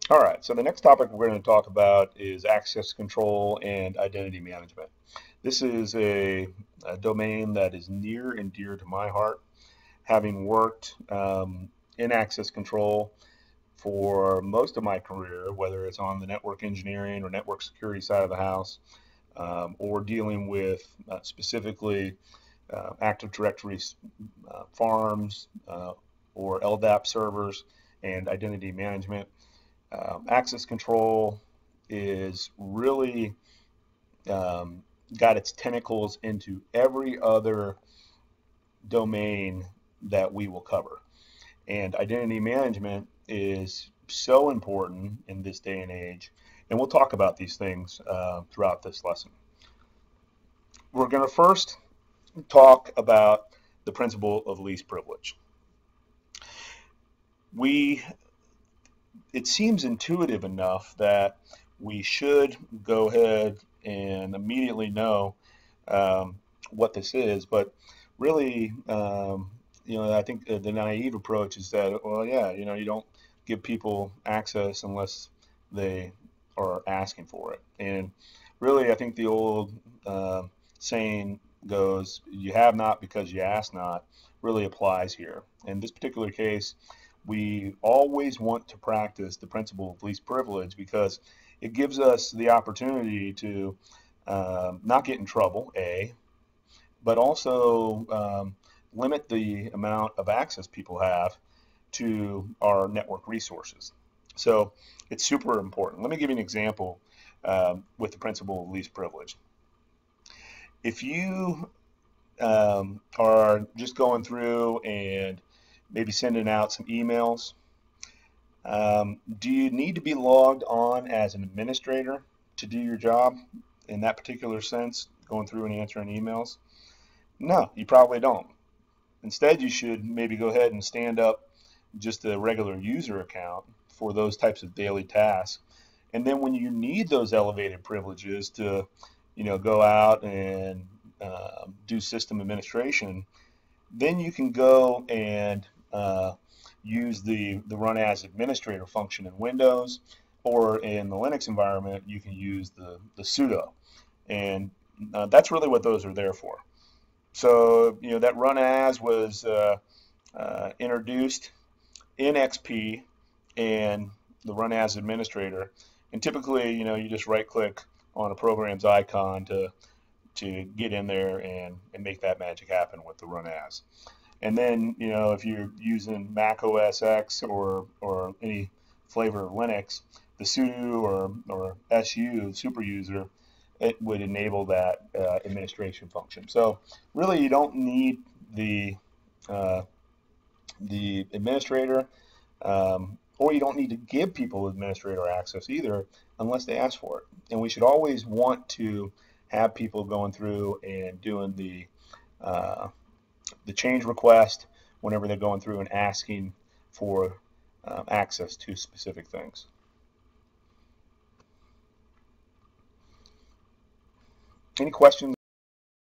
All right, so the next topic we're going to talk about is access control and identity management. This is a domain that is near and dear to my heart, having worked in access control for most of my career, whether it's on the network engineering or network security side of the house, or dealing with specifically Active Directory farms or LDAP servers and identity management. Access control is really um, got its tentacles into every other domain that we will cover. And identity management is so important in this day and age. And we'll talk about these things throughout this lesson. We're going to first talk about the principle of least privilege. We It seems intuitive enough that we should go ahead and immediately know what this is, but really, I think the naive approach is that, well, yeah, you don't give people access unless they are asking for it. And really, I think the old saying goes, you have not because you ask not, really applies here. In this particular case, we always want to practice the principle of least privilege because it gives us the opportunity to not get in trouble, A, but also limit the amount of access people have to our network resources. So it's super important. Let me give you an example with the principle of least privilege. If you are just going through and maybe sending out some emails, do you need to be logged on as an administrator to do your job in that particular sense, going through and answering emails? No, you probably don't. Instead, you should maybe go ahead and stand up just a regular user account for those types of daily tasks. And then when you need those elevated privileges to, go out and do system administration, then you can go and use the run as administrator function in Windows, or in the Linux environment, you can use the sudo. And that's really what those are there for. So, that run as was introduced in XP and the run as administrator. And typically, you just right click on a program's icon to get in there and make that magic happen with the run as. And then, if you're using Mac OS X or any flavor of Linux, the sudo or su super user, it would enable that administration function. So really, you don't need uh, the administrator, or you don't need to give people administrator access either unless they ask for it. And we should always want to have people going through and doing the change request whenever they're going through and asking for access to specific things. Any questions?